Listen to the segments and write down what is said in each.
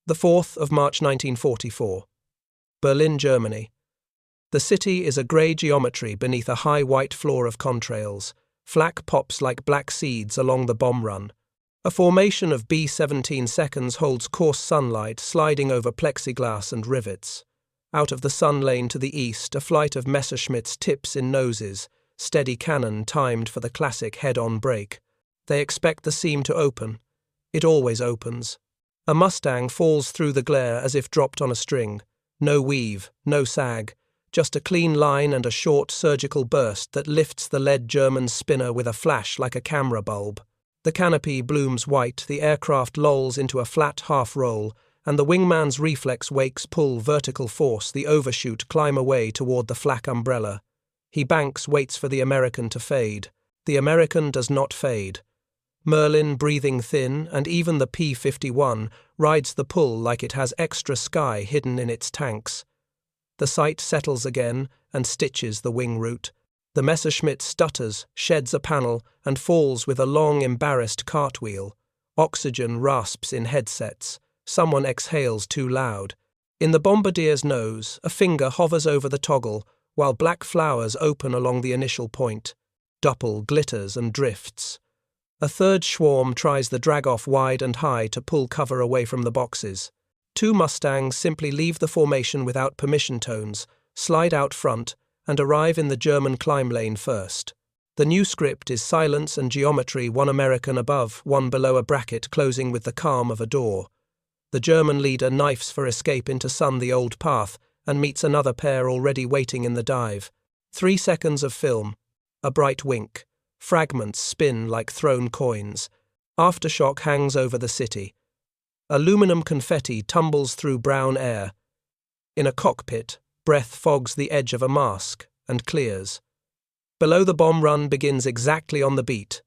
The 4th of March 1944. Berlin, Germany. The city is a grey geometry beneath a high white floor of contrails. Flak pops like black seeds along the bomb run. A formation of B-17 seconds holds coarse sunlight sliding over plexiglass and rivets. Out of the sun lane to the east, a flight of Messerschmitts tips in noses, steady cannon timed for the classic head-on break. They expect the seam to open. It always opens. A Mustang falls through the glare as if dropped on a string. No weave, no sag, just a clean line and a short surgical burst that lifts the lead German spinner with a flash like a camera bulb. The canopy blooms white, the aircraft lolls into a flat half-roll, and the wingman's reflex wakes pull vertical force the overshoot climb away toward the flak umbrella. He banks, waits for the American to fade. The American does not fade. Merlin, breathing thin, and even the P-51 rides the pull like it has extra sky hidden in its tanks. The sight settles again and stitches the wing root. The Messerschmitt stutters, sheds a panel, and falls with a long, embarrassed cartwheel. Oxygen rasps in headsets. Someone exhales too loud. In the bombardier's nose, a finger hovers over the toggle, while black flowers open along the initial point. Doppel glitters and drifts. A third swarm tries the drag-off wide and high to pull cover away from the boxes. Two Mustangs simply leave the formation without permission tones, slide out front, and arrive in the German climb lane first. The new script is silence and geometry, one American above, one below a bracket closing with the calm of a door. The German leader knifes for escape into sun the old path and meets another pair already waiting in the dive. 3 seconds of film. A bright wink. Fragments spin like thrown coins. Aftershock hangs over the city. Aluminum confetti tumbles through brown air. In a cockpit, breath fogs the edge of a mask and clears. Below, the bomb run begins exactly on the beat.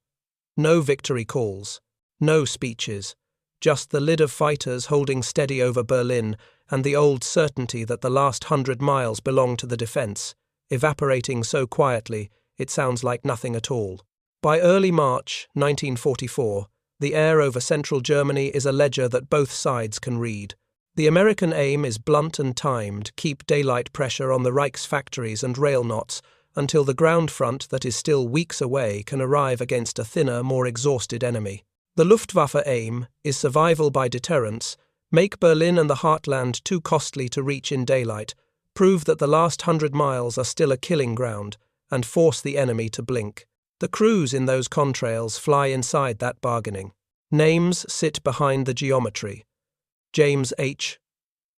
No victory calls. No speeches. Just the lid of fighters holding steady over Berlin and the old certainty that the last 100 miles belong to the defense, evaporating so quietly it sounds like nothing at all. By early March 1944, the air over central Germany is a ledger that both sides can read. The American aim is blunt and timed, keep daylight pressure on the Reichsfactories and rail knots until the ground front that is still weeks away can arrive against a thinner, more exhausted enemy. The Luftwaffe aim is survival by deterrence, make Berlin and the heartland too costly to reach in daylight, prove that the last 100 miles are still a killing ground, and force the enemy to blink. The crews in those contrails fly inside that bargaining. Names sit behind the geometry. James H.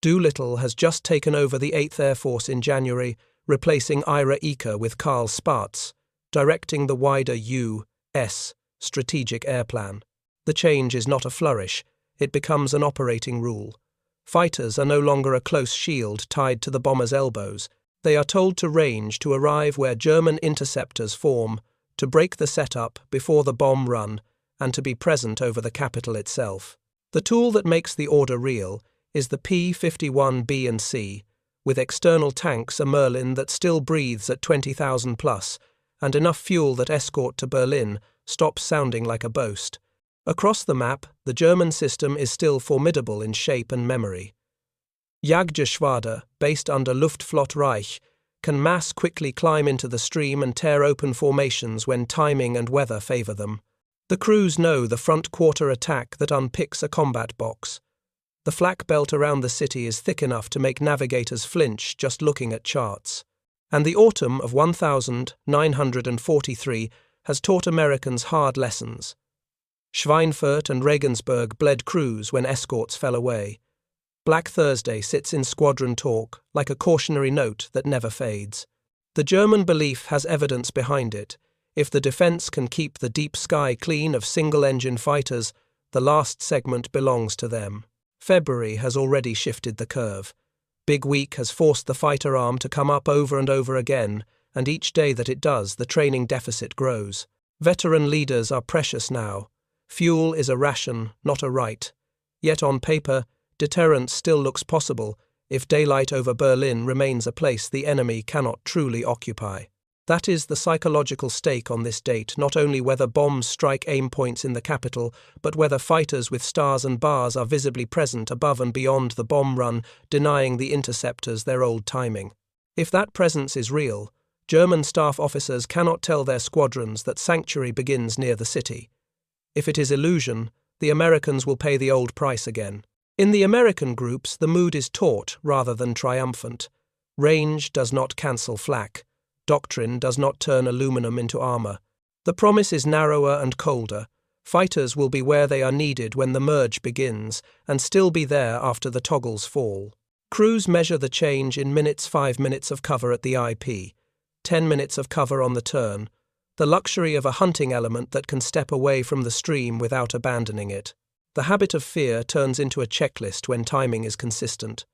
Doolittle has just taken over the 8th Air Force in January, replacing Ira Eaker with Karl Spaatz, directing the wider U.S. Strategic Air Plan. The change is not a flourish, it becomes an operating rule. Fighters are no longer a close shield tied to the bomber's elbows. They are told to range to arrive where German interceptors form, to break the setup before the bomb run, and to be present over the capital itself. The tool that makes the order real is the P-51 B and C, with external tanks, a Merlin that still breathes at 20,000 plus, and enough fuel that escort to Berlin stops sounding like a boast. Across the map, the German system is still formidable in shape and memory. Jagdgeschwader, based under Luftflotte Reich, can mass quickly climb into the stream and tear open formations when timing and weather favour them. The crews know the front quarter attack that unpicks a combat box. The flak belt around the city is thick enough to make navigators flinch just looking at charts. And the autumn of 1943 has taught Americans hard lessons. Schweinfurt and Regensburg bled crews when escorts fell away. Black Thursday sits in squadron talk like a cautionary note that never fades. The German belief has evidence behind it. If the defense can keep the deep sky clean of single-engine fighters, the last segment belongs to them. February has already shifted the curve. Big Week has forced the fighter arm to come up over and over again, and each day that it does, the training deficit grows. Veteran leaders are precious now. Fuel is a ration, not a right. Yet on paper, deterrence still looks possible if daylight over Berlin remains a place the enemy cannot truly occupy. That is the psychological stake on this date, not only whether bombs strike aim points in the capital, but whether fighters with stars and bars are visibly present above and beyond the bomb run, denying the interceptors their old timing. If that presence is real, German staff officers cannot tell their squadrons that sanctuary begins near the city. If it is illusion, the Americans will pay the old price again. In the American groups, the mood is taut rather than triumphant. Range does not cancel flak. Doctrine does not turn aluminum into armor. The promise is narrower and colder. Fighters will be where they are needed when the merge begins, and still be there after the toggles fall. Crews measure the change in minutes. 5 minutes of cover at the IP, 10 minutes of cover on the turn, the luxury of a hunting element that can step away from the stream without abandoning it. The habit of fear turns into a checklist when timing is consistent.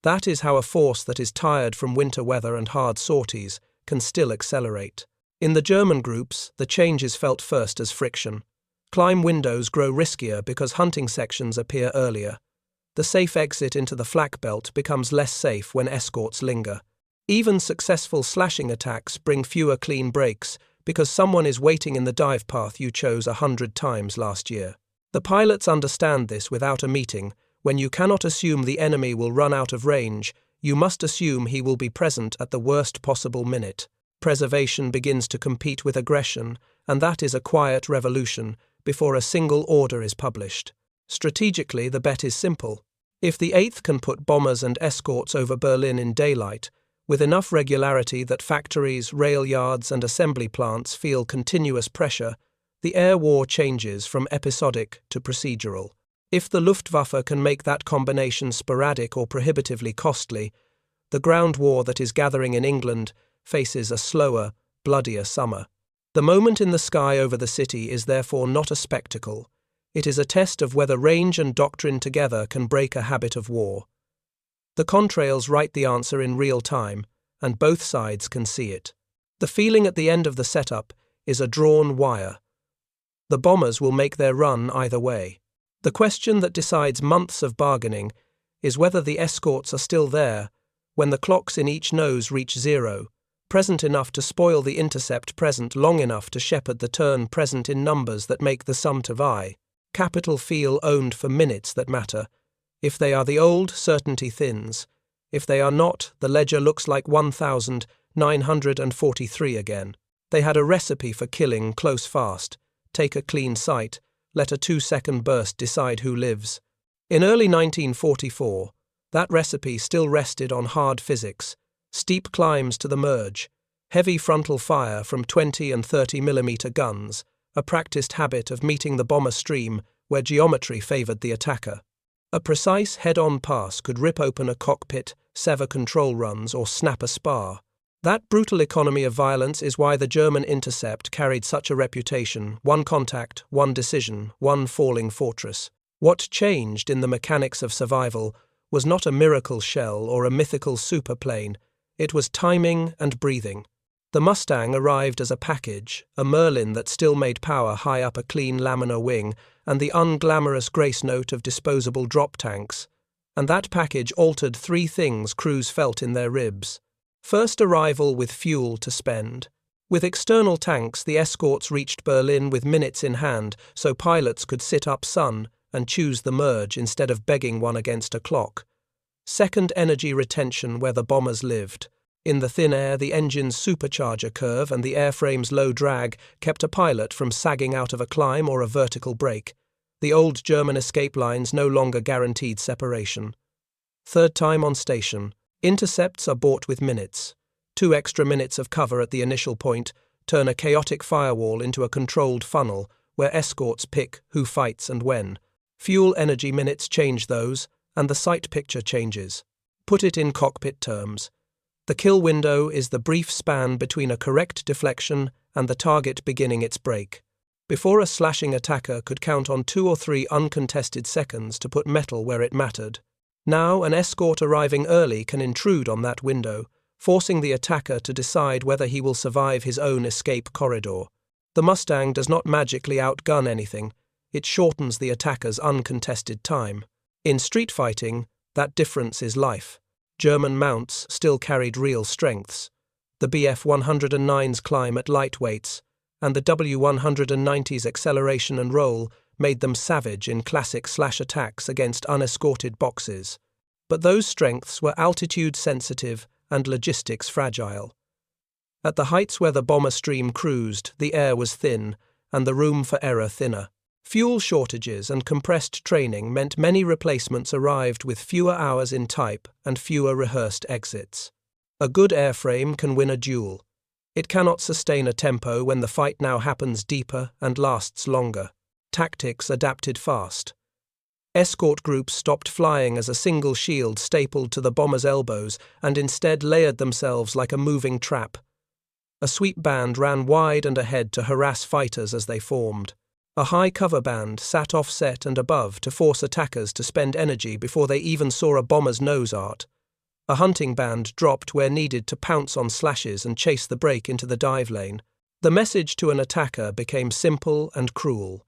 That is how a force that is tired from winter weather and hard sorties can still accelerate. In the German groups, the change is felt first as friction. Climb windows grow riskier because hunting sections appear earlier. The safe exit into the flak belt becomes less safe when escorts linger. Even successful slashing attacks bring fewer clean breaks because someone is waiting in the dive path you chose 100 times last year. The pilots understand this without a meeting. When you cannot assume the enemy will run out of range, you must assume he will be present at the worst possible minute. Preservation begins to compete with aggression, and that is a quiet revolution before a single order is published. Strategically, the bet is simple. If the 8th can put bombers and escorts over Berlin in daylight, with enough regularity that factories, rail yards, and assembly plants feel continuous pressure, the air war changes from episodic to procedural. If the Luftwaffe can make that combination sporadic or prohibitively costly, the ground war that is gathering in England faces a slower, bloodier summer. The moment in the sky over the city is therefore not a spectacle. It is a test of whether range and doctrine together can break a habit of war. The contrails write the answer in real time, and both sides can see it. The feeling at the end of the setup is a drawn wire. The bombers will make their run either way. The question that decides months of bargaining is whether the escorts are still there when the clocks in each nose reach zero, present enough to spoil the intercept, present long enough to shepherd the turn, present in numbers that make the sum to vie. Capital feel owned for minutes that matter. If they are the old, certainty thins. If they are not, the ledger looks like 1,943 again. They had a recipe for killing close fast. Take a clean sight. Let a 2-second burst decide who lives. In early 1944, that recipe still rested on hard physics, steep climbs to the merge, heavy frontal fire from 20 and 30 millimeter guns, a practiced habit of meeting the bomber stream where geometry favored the attacker. A precise head-on pass could rip open a cockpit, sever control runs, or snap a spar. That brutal economy of violence is why the German intercept carried such a reputation: one contact, one decision, one falling fortress. What changed in the mechanics of survival was not a miracle shell or a mythical superplane, it was timing and breathing. The Mustang arrived as a package, a Merlin that still made power high up a clean laminar wing, and the unglamorous grace note of disposable drop tanks. And that package altered 3 things crews felt in their ribs. First, arrival with fuel to spend. With external tanks, the escorts reached Berlin with minutes in hand, so pilots could sit up sun and choose the merge instead of begging one against a clock. Second, energy retention where the bombers lived. In the thin air, the engine's supercharger curve and the airframe's low drag kept a pilot from sagging out of a climb or a vertical brake. The old German escape lines no longer guaranteed separation. Third, time on station. Intercepts are bought with minutes. 2 extra minutes of cover at the initial point turn a chaotic firewall into a controlled funnel where escorts pick who fights and when. Fuel energy minutes change those, and the sight picture changes. Put it in cockpit terms. The kill window is the brief span between a correct deflection and the target beginning its break. Before a slashing attacker could count on 2 or 3 uncontested seconds to put metal where it mattered. Now, an escort arriving early can intrude on that window, forcing the attacker to decide whether he will survive his own escape corridor. The Mustang does not magically outgun anything, it shortens the attacker's uncontested time. In street fighting, that difference is life. German mounts still carried real strengths. The Bf-109's climb at lightweights, and the W-190's acceleration and roll made them savage in classic slash attacks against unescorted boxes. But those strengths were altitude-sensitive and logistics fragile. At the heights where the bomber stream cruised, the air was thin, and the room for error thinner. Fuel shortages and compressed training meant many replacements arrived with fewer hours in type and fewer rehearsed exits. A good airframe can win a duel. It cannot sustain a tempo when the fight now happens deeper and lasts longer. Tactics adapted fast. Escort groups stopped flying as a single shield stapled to the bomber's elbows and instead layered themselves like a moving trap. A sweep band ran wide and ahead to harass fighters as they formed. A high cover band sat offset and above to force attackers to spend energy before they even saw a bomber's nose art. A hunting band dropped where needed to pounce on slashes and chase the break into the dive lane. The message to an attacker became simple and cruel.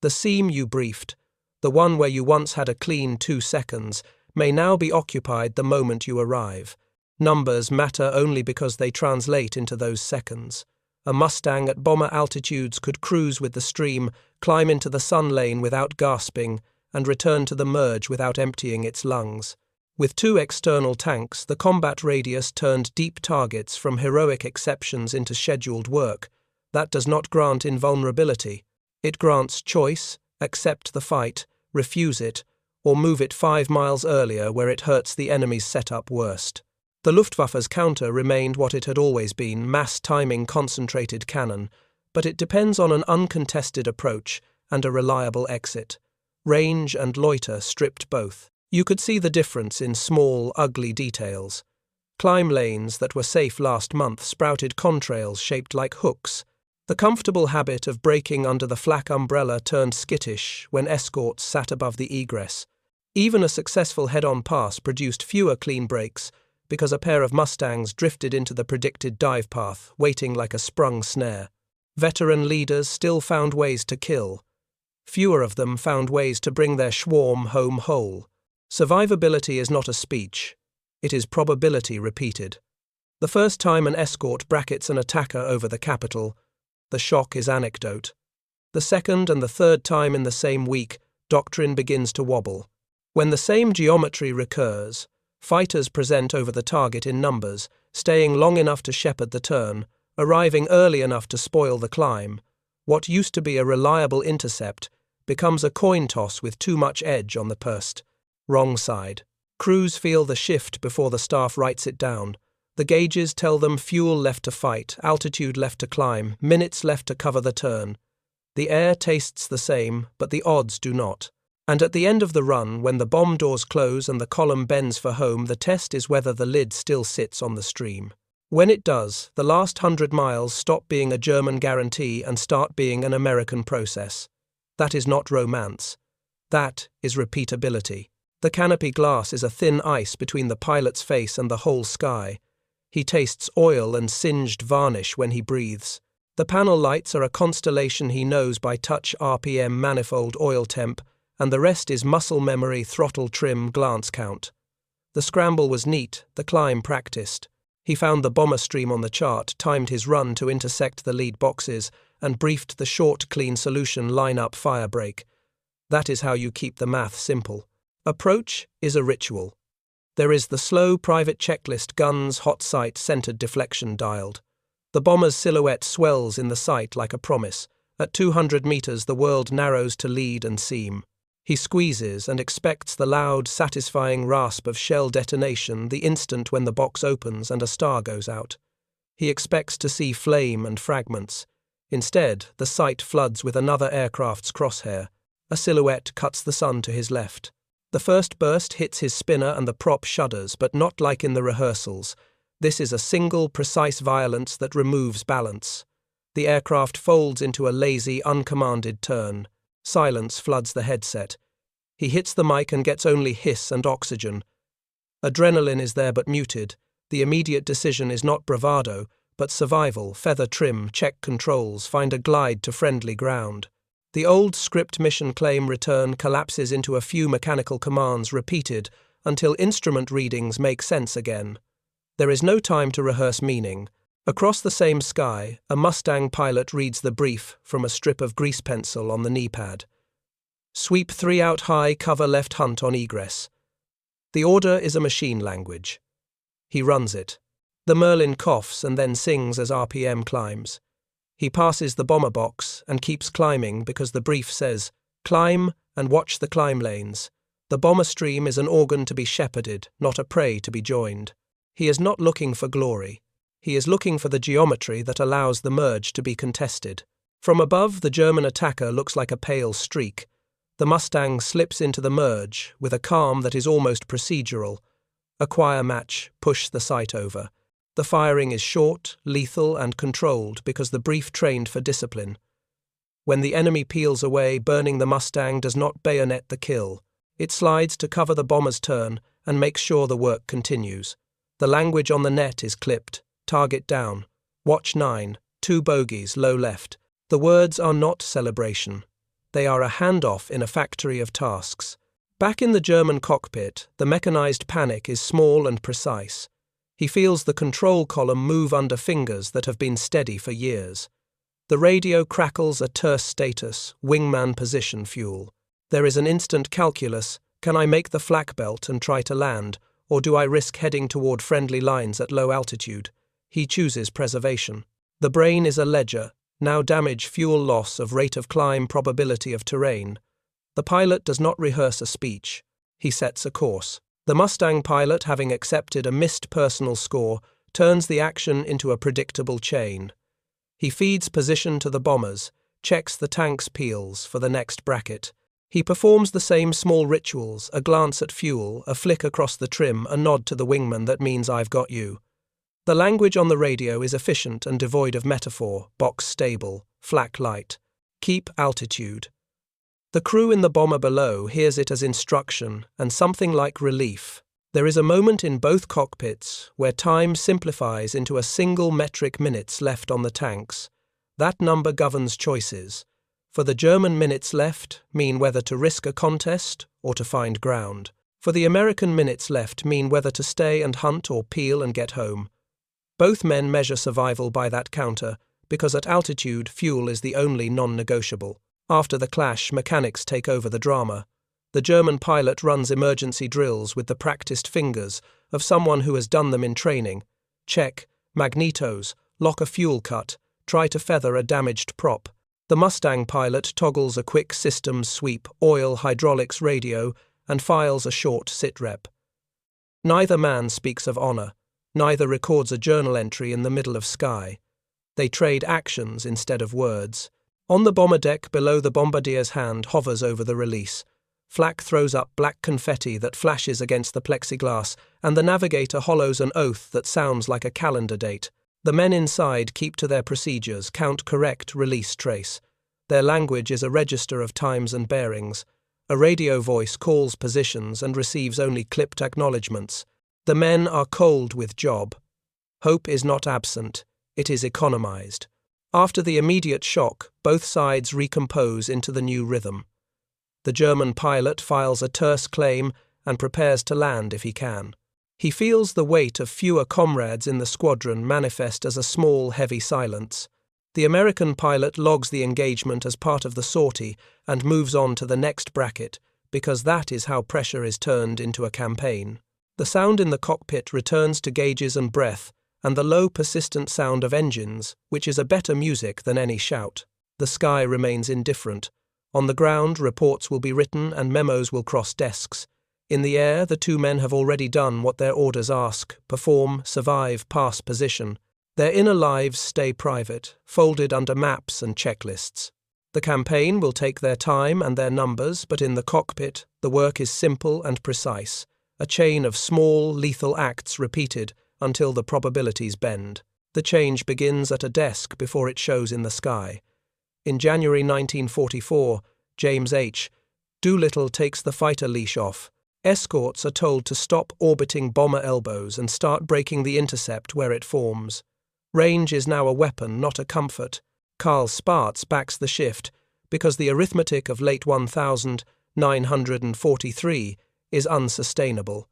The seam you briefed, the one where you once had a clean 2 seconds, may now be occupied the moment you arrive. Numbers matter only because they translate into those seconds. A Mustang at bomber altitudes could cruise with the stream, climb into the sun lane without gasping, and return to the merge without emptying its lungs. With 2 external tanks, the combat radius turned deep targets from heroic exceptions into scheduled work. That does not grant invulnerability. It grants choice, accept the fight, refuse it, or move it 5 miles earlier where it hurts the enemy's setup worst. The Luftwaffe's counter remained what it had always been, mass timing concentrated cannon, but it depends on an uncontested approach and a reliable exit. Range and loiter stripped both. You could see the difference in small, ugly details. Climb lanes that were safe last month sprouted contrails shaped like hooks. The comfortable habit of braking under the flak umbrella turned skittish when escorts sat above the egress. Even a successful head-on pass produced fewer clean breaks because a pair of Mustangs drifted into the predicted dive path, waiting like a sprung snare. Veteran leaders still found ways to kill. Fewer of them found ways to bring their swarm home whole. Survivability is not a speech. It is probability repeated. The first time an escort brackets an attacker over the capital, the shock is anecdote. The second and the third time in the same week, doctrine begins to wobble. When the same geometry recurs, fighters present over the target in numbers, staying long enough to shepherd the turn, arriving early enough to spoil the climb. What used to be a reliable intercept becomes a coin toss with too much edge on the purse. Wrong side. Crews feel the shift before the staff writes it down. The gauges tell them fuel left to fight, altitude left to climb, minutes left to cover the turn. The air tastes the same, but the odds do not. And at the end of the run, when the bomb doors close and the column bends for home, the test is whether the lid still sits on the stream. When it does, the last 100 miles stop being a German guarantee and start being an American process. That is not romance. That is repeatability. The canopy glass is a thin ice between the pilot's face and the whole sky. He tastes oil and singed varnish when he breathes. The panel lights are a constellation he knows by touch, RPM, manifold, oil temp, and the rest is muscle memory, throttle trim, glance count. The scramble was neat, the climb practiced. He found the bomber stream on the chart, timed his run to intersect the lead boxes, and briefed the short, clean solution line-up fire break. That is how you keep the math simple. Approach is a ritual. There is the slow private checklist, guns, hot sight, centered deflection dialed. The bomber's silhouette swells in the sight like a promise. At 200 meters, the world narrows to lead and seam. He squeezes and expects the loud, satisfying rasp of shell detonation the instant when the box opens and a star goes out. He expects to see flame and fragments. Instead, the sight floods with another aircraft's crosshair. A silhouette cuts the sun to his left. The first burst hits his spinner and the prop shudders, but not like in the rehearsals. This is a single, precise violence that removes balance. The aircraft folds into a lazy, uncommanded turn. Silence floods the headset. He hits the mic and gets only hiss and oxygen. Adrenaline is there but muted. The immediate decision is not bravado, but survival, feather trim, check controls, find a glide to friendly ground. The old script mission claim return collapses into a few mechanical commands repeated until instrument readings make sense again. There is no time to rehearse meaning. Across the same sky, a Mustang pilot reads the brief from a strip of grease pencil on the knee pad. Sweep 3 out high, cover left hunt on egress. The order is a machine language. He runs it. The Merlin coughs and then sings as RPM climbs. He passes the bomber box and keeps climbing because the brief says, "Climb and watch the climb lanes." The bomber stream is an organ to be shepherded, not a prey to be joined. He is not looking for glory. He is looking for the geometry that allows the merge to be contested. From above, the German attacker looks like a pale streak. The Mustang slips into the merge with a calm that is almost procedural. Acquire match, push the sight over. The firing is short, lethal, and controlled because the brief trained for discipline. When the enemy peels away, burning the Mustang does not bayonet the kill. It slides to cover the bomber's turn and makes sure the work continues. The language on the net is clipped. Target down. Watch 9. 2 bogeys, low left. The words are not celebration. They are a handoff in a factory of tasks. Back in the German cockpit, the mechanized panic is small and precise. He feels the control column move under fingers that have been steady for years. The radio crackles a terse status, wingman position fuel. There is an instant calculus. Can I make the flak belt and try to land, or do I risk heading toward friendly lines at low altitude? He chooses preservation. The brain is a ledger, now damage, fuel loss of rate of climb, probability of terrain. The pilot does not rehearse a speech. He sets a course. The Mustang pilot, having accepted a missed personal score, turns the action into a predictable chain. He feeds position to the bombers, checks the tank's peels for the next bracket. He performs the same small rituals, a glance at fuel, a flick across the trim, a nod to the wingman that means I've got you. The language on the radio is efficient and devoid of metaphor, box stable, flak light. Keep altitude. The crew in the bomber below hears it as instruction and something like relief. There is a moment in both cockpits where time simplifies into a single metric minutes left on the tanks. That number governs choices. For the German, minutes left mean whether to risk a contest or to find ground. For the American, minutes left mean whether to stay and hunt or peel and get home. Both men measure survival by that counter, because at altitude, fuel is the only non-negotiable. After the clash, mechanics take over the drama. The German pilot runs emergency drills with the practiced fingers of someone who has done them in training. Check, magnetos, lock a fuel cut, try to feather a damaged prop. The Mustang pilot toggles a quick systems sweep, oil, hydraulics, radio, and files a short sit-rep. Neither man speaks of honor. Neither records a journal entry in the middle of sky. They trade actions instead of words. On the bomber deck below, the bombardier's hand hovers over the release. Flak throws up black confetti that flashes against the plexiglass, and the navigator hollows an oath that sounds like a calendar date. The men inside keep to their procedures, count correct, release trace. Their language is a register of times and bearings. A radio voice calls positions and receives only clipped acknowledgements. The men are cold with job. Hope is not absent, it is economized. After the immediate shock, both sides recompose into the new rhythm. The German pilot files a terse claim and prepares to land if he can. He feels the weight of fewer comrades in the squadron manifest as a small, heavy silence. The American pilot logs the engagement as part of the sortie and moves on to the next bracket, because that is how pressure is turned into a campaign. The sound in the cockpit returns to gauges and breath, and the low, persistent sound of engines, which is a better music than any shout. The sky remains indifferent. On the ground, reports will be written and memos will cross desks. In the air, the two men have already done what their orders ask: perform, survive, pass position. Their inner lives stay private, folded under maps and checklists. The campaign will take their time and their numbers, but in the cockpit, the work is simple and precise. A chain of small, lethal acts repeated until the probabilities bend. The change begins at a desk before it shows in the sky. In January 1944, James H. Doolittle takes the fighter leash off. Escorts are told to stop orbiting bomber elbows and start breaking the intercept where it forms. Range is now a weapon, not a comfort. Carl Spaatz backs the shift because the arithmetic of late 1943 is unsustainable.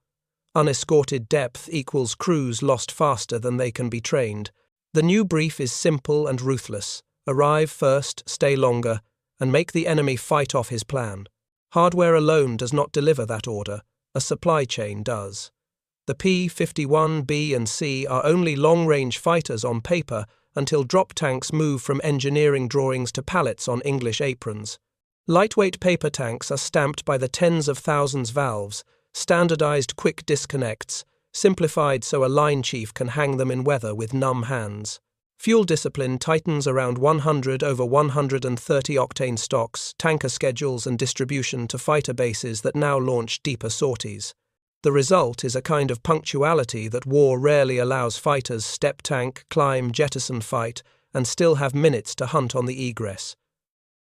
Unescorted depth equals crews lost faster than they can be trained. The new brief is simple and ruthless: arrive first, stay longer, and make the enemy fight off his plan. Hardware alone does not deliver that order, a supply chain does. The P-51 B and C are only long-range fighters on paper until drop tanks move from engineering drawings to pallets on English aprons. Lightweight paper tanks are stamped by the tens of thousands valves, standardized quick disconnects, simplified so a line chief can hang them in weather with numb hands. Fuel discipline tightens around 100 over 130 octane stocks, tanker schedules and distribution to fighter bases that now launch deeper sorties. The result is a kind of punctuality that war rarely allows fighters step tank, climb, jettison fight, and still have minutes to hunt on the egress.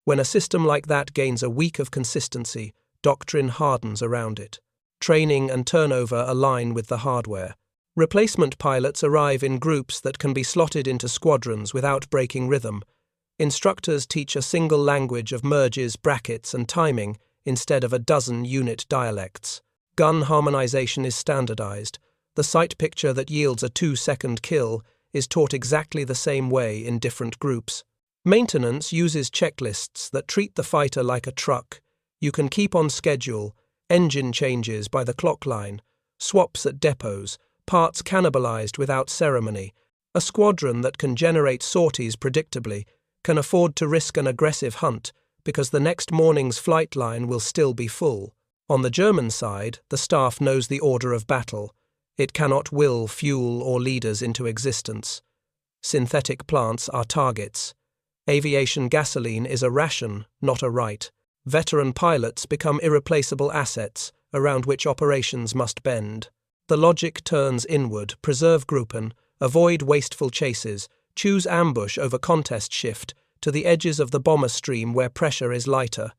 When a system like that gains a week of consistency, doctrine hardens around it. Training and turnover align with the hardware. Replacement pilots arrive in groups that can be slotted into squadrons without breaking rhythm. Instructors teach a single language of merges, brackets, and timing instead of a dozen unit dialects. Gun harmonization is standardized. The sight picture that yields a 2-second kill is taught exactly the same way in different groups. Maintenance uses checklists that treat the fighter like a truck. You can keep on schedule, engine changes by the clock line, swaps at depots, parts cannibalized without ceremony. A squadron that can generate sorties predictably can afford to risk an aggressive hunt because the next morning's flight line will still be full. On the German side, the staff knows the order of battle. It cannot will fuel or leaders into existence. Synthetic plants are targets. Aviation gasoline is a ration, not a right. Veteran pilots become irreplaceable assets around which operations must bend. The logic turns inward: preserve Gruppen, avoid wasteful chases, choose ambush over contest shift to the edges of the bomber stream where pressure is lighter.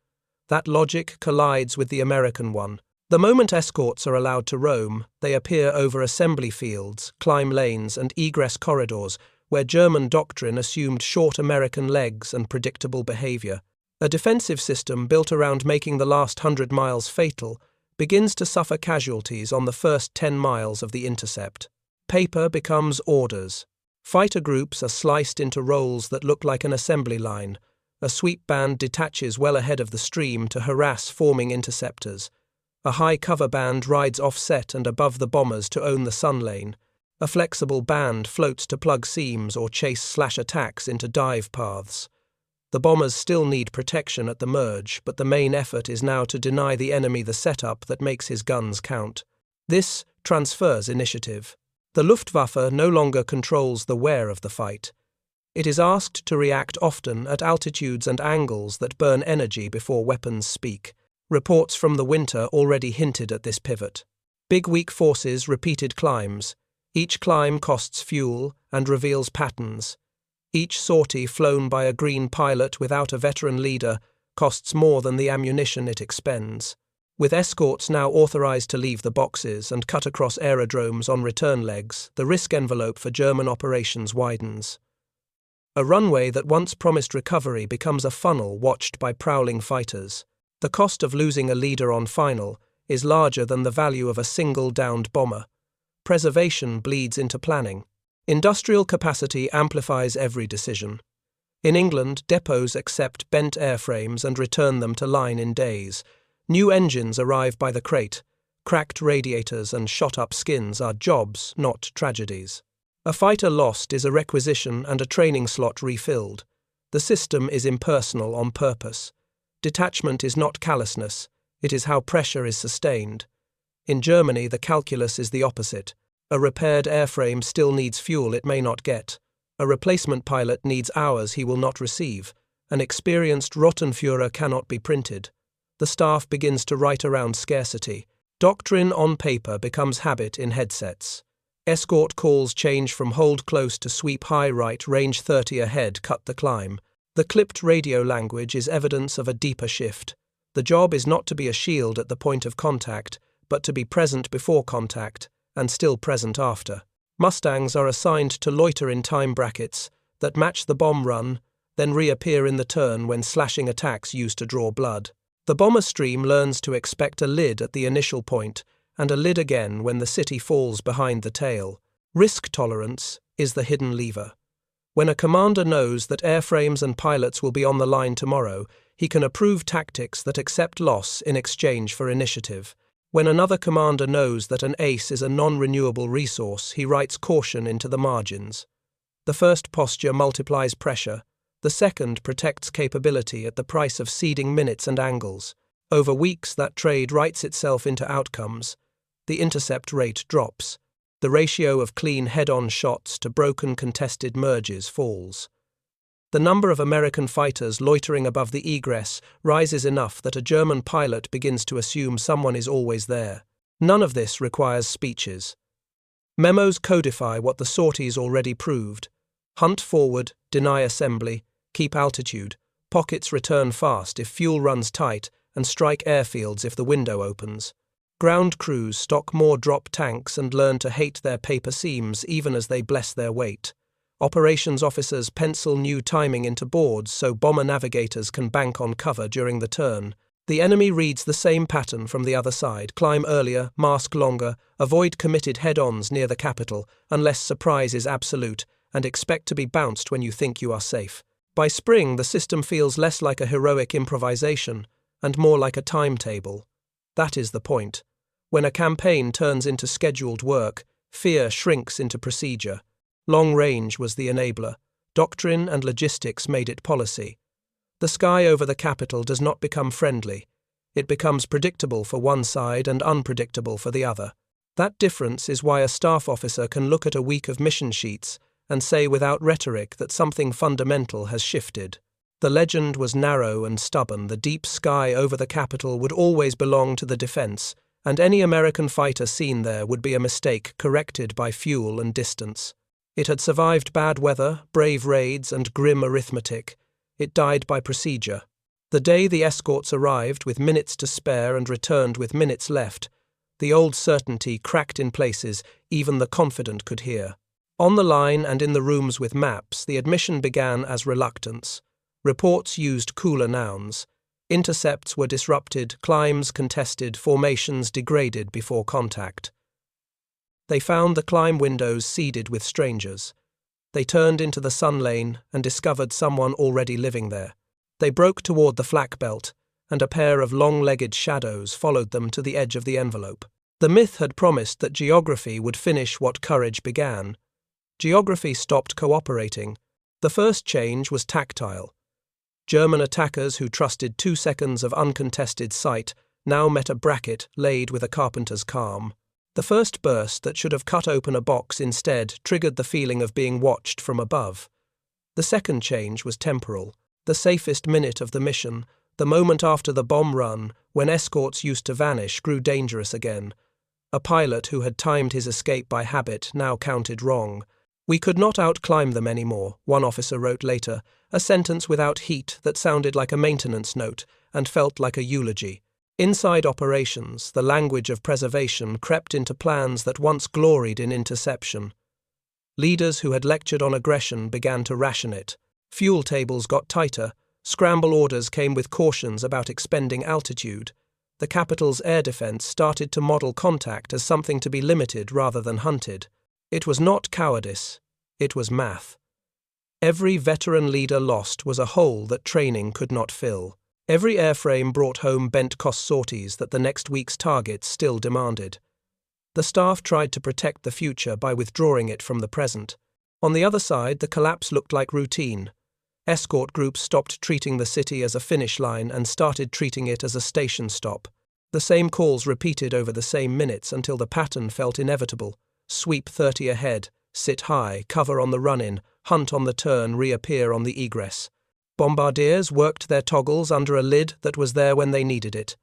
That logic collides with the American one. The moment escorts are allowed to roam, they appear over assembly fields, climb lanes, and egress corridors where German doctrine assumed short American legs and predictable behavior. A defensive system built around making the last 100 miles fatal begins to suffer casualties on the first 10 miles of the intercept. Paper becomes orders. Fighter groups are sliced into roles that look like an assembly line. A sweep band detaches well ahead of the stream to harass forming interceptors. A high cover band rides offset and above the bombers to own the sun lane. A flexible band floats to plug seams or chase slash attacks into dive paths. The bombers still need protection at the merge, but the main effort is now to deny the enemy the setup that makes his guns count. This transfers initiative. The Luftwaffe no longer controls the where of the fight. It is asked to react often at altitudes and angles that burn energy before weapons speak. Reports from the winter already hinted at this pivot. Big weak forces repeated climbs. Each climb costs fuel and reveals patterns. Each sortie flown by a green pilot without a veteran leader costs more than the ammunition it expends. With escorts now authorized to leave the boxes and cut across aerodromes on return legs, the risk envelope for German operations widens. A runway that once promised recovery becomes a funnel watched by prowling fighters. The cost of losing a leader on final is larger than the value of a single downed bomber. Preservation bleeds into planning. Industrial capacity amplifies every decision. In England, depots accept bent airframes and return them to line in days. New engines arrive by the crate. Cracked radiators and shot-up skins are jobs, not tragedies. A fighter lost is a requisition and a training slot refilled. The system is impersonal on purpose. Detachment is not callousness, it is how pressure is sustained. In Germany, the calculus is the opposite. A repaired airframe still needs fuel it may not get. A replacement pilot needs hours he will not receive. An experienced Rottenführer cannot be printed. The staff begins to write around scarcity. Doctrine on paper becomes habit in headsets. Escort calls change from hold close to sweep high right, range 30 ahead, cut the climb. The clipped radio language is evidence of a deeper shift. The job is not to be a shield at the point of contact, but to be present before contact, and still present after. Mustangs are assigned to loiter in time brackets that match the bomb run, then reappear in the turn when slashing attacks used to draw blood. The bomber stream learns to expect a lid at the initial point, and a lid again when the city falls behind the tail. Risk tolerance is the hidden lever. When a commander knows that airframes and pilots will be on the line tomorrow, he can approve tactics that accept loss in exchange for initiative. When another commander knows that an ace is a non-renewable resource, he writes caution into the margins. The first posture multiplies pressure. The second protects capability at the price of ceding minutes and angles. Over weeks, that trade writes itself into outcomes. The intercept rate drops. The ratio of clean head-on shots to broken contested merges falls. The number of American fighters loitering above the egress rises enough that a German pilot begins to assume someone is always there. None of this requires speeches. Memos codify what the sorties already proved. Hunt forward, deny assembly, keep altitude, pockets return fast if fuel runs tight, and strike airfields if the window opens. Ground crews stock more drop tanks and learn to hate their paper seams even as they bless their weight. Operations officers pencil new timing into boards so bomber navigators can bank on cover during the turn. The enemy reads the same pattern from the other side: climb earlier, mask longer, avoid committed head-ons near the capital unless surprise is absolute, and expect to be bounced when you think you are safe. By spring, the system feels less like a heroic improvisation and more like a timetable. That is the point. When a campaign turns into scheduled work, fear shrinks into procedure. Long range was the enabler. Doctrine and logistics made it policy. The sky over the capital does not become friendly. It becomes predictable for one side and unpredictable for the other. That difference is why a staff officer can look at a week of mission sheets and say without rhetoric that something fundamental has shifted. The legend was narrow and stubborn. The deep sky over the capital would always belong to the defense, and any American fighter seen there would be a mistake corrected by fuel and distance. It had survived bad weather, brave raids, and grim arithmetic. It died by procedure. The day the escorts arrived with minutes to spare and returned with minutes left, the old certainty cracked in places even the confident could hear. On the line and in the rooms with maps, the admission began as reluctance. Reports used cooler nouns. Intercepts were disrupted, climbs contested, formations degraded before contact. They found the climb windows seeded with strangers. They turned into the sun lane and discovered someone already living there. They broke toward the flak belt, and a pair of long-legged shadows followed them to the edge of the envelope. The myth had promised that geography would finish what courage began. Geography stopped cooperating. The first change was tactile. German attackers who trusted 2 seconds of uncontested sight now met a bracket laid with a carpenter's calm. The first burst that should have cut open a box instead triggered the feeling of being watched from above. The second change was temporal. The safest minute of the mission, the moment after the bomb run, when escorts used to vanish, grew dangerous again. A pilot who had timed his escape by habit now counted wrong. "We could not outclimb them anymore," one officer wrote later, a sentence without heat that sounded like a maintenance note and felt like a eulogy. Inside operations, the language of preservation crept into plans that once gloried in interception. Leaders who had lectured on aggression began to ration it. Fuel tables got tighter. Scramble orders came with cautions about expending altitude. The capital's air defense started to model contact as something to be limited rather than hunted. It was not cowardice. It was math. Every veteran leader lost was a hole that training could not fill. Every airframe brought home bent-cost sorties that the next week's targets still demanded. The staff tried to protect the future by withdrawing it from the present. On the other side, the collapse looked like routine. Escort groups stopped treating the city as a finish line and started treating it as a station stop. The same calls repeated over the same minutes until the pattern felt inevitable. Sweep 30 ahead, sit high, cover on the run-in, hunt on the turn, reappear on the egress. Bombardiers worked their toggles under a lid that was there when they needed it.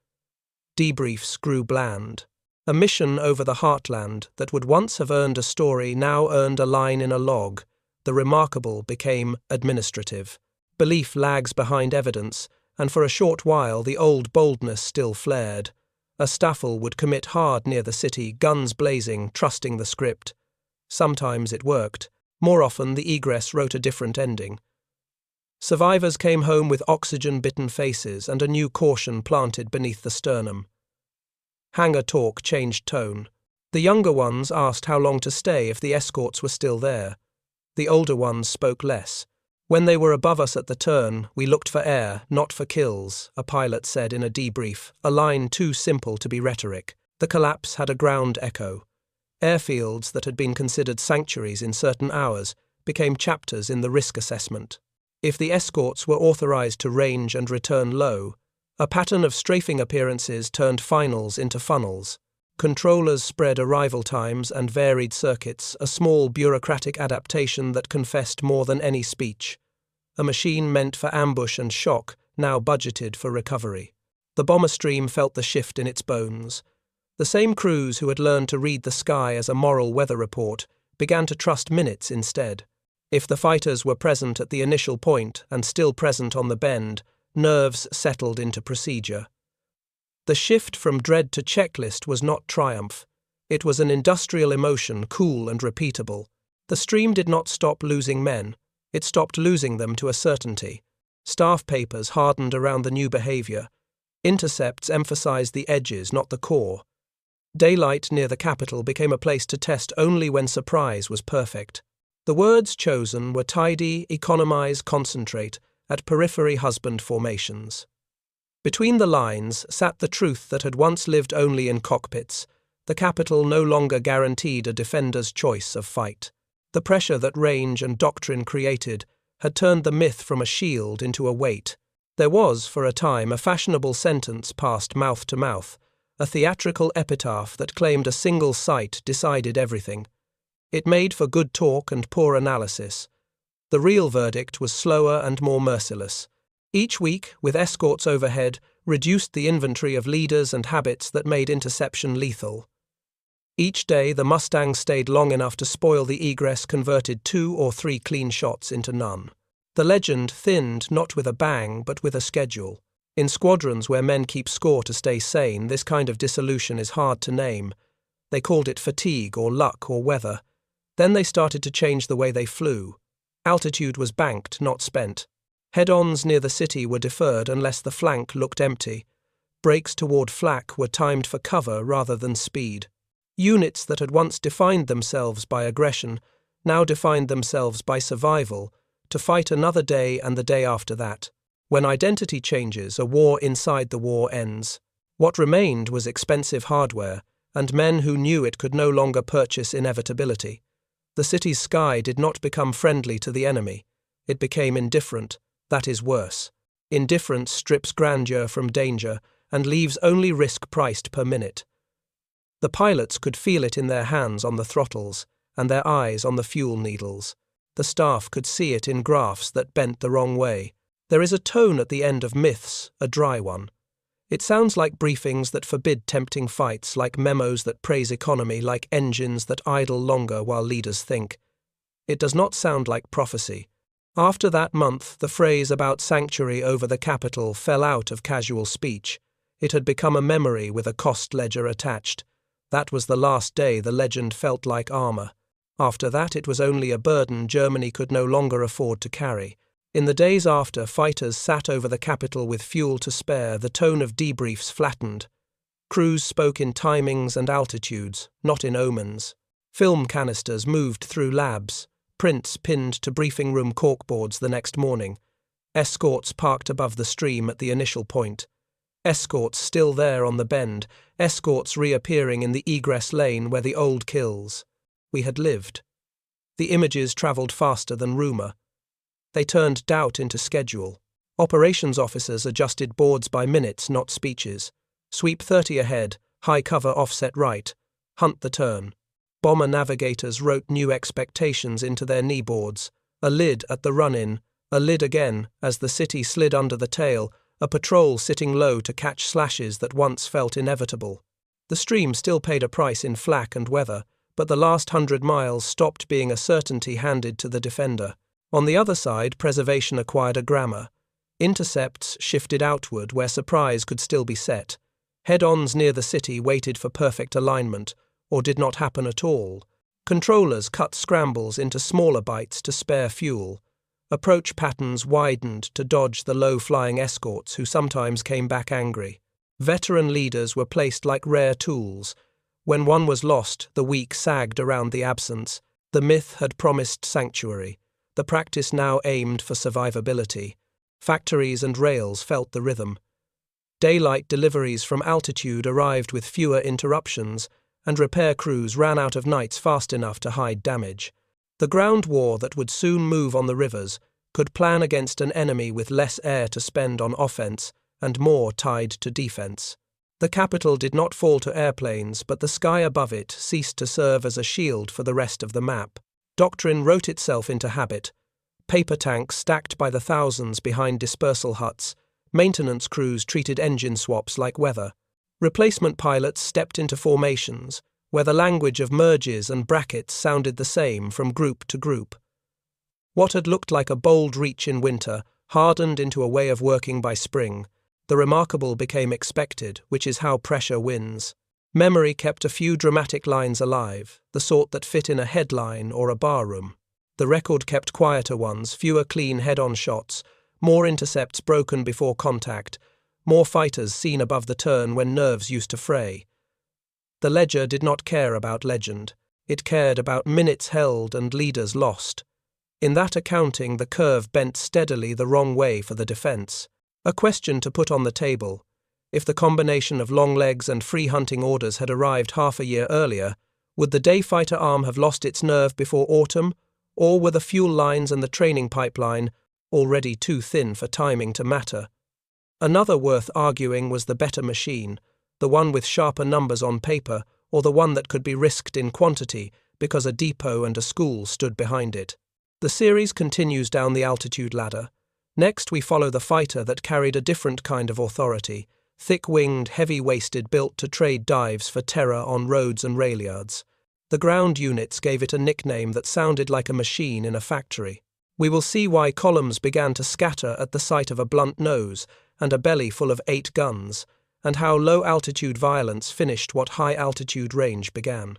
Debriefs grew bland. A mission over the heartland that would once have earned a story now earned a line in a log. The remarkable became administrative. Belief lags behind evidence, and for a short while the old boldness still flared. A staffel would commit hard near the city, guns blazing, trusting the script. Sometimes it worked. More often the egress wrote a different ending. Survivors came home with oxygen-bitten faces and a new caution planted beneath the sternum. Hangar talk changed tone. The younger ones asked how long to stay if the escorts were still there. The older ones spoke less. When they were above us at the turn, we looked for air, not for kills, a pilot said in a debrief, a line too simple to be rhetoric. The collapse had a ground echo. Airfields that had been considered sanctuaries in certain hours became chapters in the risk assessment. If the escorts were authorized to range and return low, a pattern of strafing appearances turned finals into funnels. Controllers spread arrival times and varied circuits, a small bureaucratic adaptation that confessed more than any speech. A machine meant for ambush and shock, now budgeted for recovery. The bomber stream felt the shift in its bones. The same crews who had learned to read the sky as a moral weather report began to trust minutes instead. If the fighters were present at the initial point and still present on the bend, nerves settled into procedure. The shift from dread to checklist was not triumph. It was an industrial emotion, cool and repeatable. The stream did not stop losing men. It stopped losing them to a certainty. Staff papers hardened around the new behavior. Intercepts emphasized the edges, not the core. Daylight near the capital became a place to test only when surprise was perfect. The words chosen were tidy, economize, concentrate, at periphery husband formations. Between the lines sat the truth that had once lived only in cockpits. The capital no longer guaranteed a defender's choice of fight. The pressure that range and doctrine created had turned the myth from a shield into a weight. There was, for a time, a fashionable sentence passed mouth to mouth, a theatrical epitaph that claimed a single sight decided everything. It made for good talk and poor analysis. The real verdict was slower and more merciless. Each week, with escorts overhead, reduced the inventory of leaders and habits that made interception lethal. Each day, the Mustang stayed long enough to spoil the egress, converted 2 or 3 clean shots into none. The legend thinned not with a bang, but with a schedule. In squadrons where men keep score to stay sane, this kind of dissolution is hard to name. They called it fatigue or luck or weather. Then they started to change the way they flew. Altitude was banked, not spent. Head-ons near the city were deferred unless the flank looked empty. Breaks toward flak were timed for cover rather than speed. Units that had once defined themselves by aggression now defined themselves by survival, to fight another day and the day after that. When identity changes, a war inside the war ends. What remained was expensive hardware, and men who knew it could no longer purchase inevitability. The city's sky did not become friendly to the enemy. It became indifferent. That is worse. Indifference strips grandeur from danger and leaves only risk priced per minute. The pilots could feel it in their hands on the throttles and their eyes on the fuel needles. The staff could see it in graphs that bent the wrong way. There is a tone at the end of myths, a dry one. It sounds like briefings that forbid tempting fights, like memos that praise economy, like engines that idle longer while leaders think. It does not sound like prophecy. After that month, the phrase about sanctuary over the capital fell out of casual speech. It had become a memory with a cost ledger attached. That was the last day the legend felt like armor. After that, it was only a burden Germany could no longer afford to carry. In the days after, fighters sat over the capital with fuel to spare. The tone of debriefs flattened. Crews spoke in timings and altitudes, not in omens. Film canisters moved through labs. Prints pinned to briefing room corkboards the next morning. Escorts parked above the stream at the initial point. Escorts still there on the bend. Escorts reappearing in the egress lane where the old kills. We had lived. The images travelled faster than rumour. They turned doubt into schedule. Operations officers adjusted boards by minutes, not speeches. Sweep 30 ahead, high cover offset right. Hunt the turn. Bomber navigators wrote new expectations into their kneeboards. A lid at the run-in, a lid again as the city slid under the tail, a patrol sitting low to catch slashes that once felt inevitable. The stream still paid a price in flak and weather, but the last 100 miles stopped being a certainty handed to the defender. On the other side, preservation acquired a grammar. Intercepts shifted outward where surprise could still be set. Head-ons near the city waited for perfect alignment, or did not happen at all. Controllers cut scrambles into smaller bites to spare fuel. Approach patterns widened to dodge the low-flying escorts who sometimes came back angry. Veteran leaders were placed like rare tools. When one was lost, the weak sagged around the absence. The myth had promised sanctuary. The practice now aimed for survivability. Factories and rails felt the rhythm. Daylight deliveries from altitude arrived with fewer interruptions, and repair crews ran out of nights fast enough to hide damage. The ground war that would soon move on the rivers could plan against an enemy with less air to spend on offense and more tied to defense. The capital did not fall to airplanes, but the sky above it ceased to serve as a shield for the rest of the map. Doctrine wrote itself into habit. Paper tanks stacked by the thousands behind dispersal huts. Maintenance crews treated engine swaps like weather. Replacement pilots stepped into formations, where the language of merges and brackets sounded the same from group to group. What had looked like a bold reach in winter hardened into a way of working by spring. The remarkable became expected, which is how pressure wins. Memory kept a few dramatic lines alive, the sort that fit in a headline or a barroom. The record kept quieter ones, fewer clean head-on shots, more intercepts broken before contact, more fighters seen above the turn when nerves used to fray. The ledger did not care about legend. It cared about minutes held and leaders lost. In that accounting, the curve bent steadily the wrong way for the defense. A question to put on the table. If the combination of long legs and free hunting orders had arrived half a year earlier, would the day fighter arm have lost its nerve before autumn, or were the fuel lines and the training pipeline already too thin for timing to matter? Another worth arguing was the better machine, the one with sharper numbers on paper, or the one that could be risked in quantity because a depot and a school stood behind it. The series continues down the altitude ladder. Next, we follow the fighter that carried a different kind of authority, thick-winged, heavy-waisted, built to trade dives for terror on roads and rail yards. The ground units gave it a nickname that sounded like a machine in a factory. We will see why columns began to scatter at the sight of a blunt nose and a belly full of 8 guns, and how low-altitude violence finished what high-altitude range began.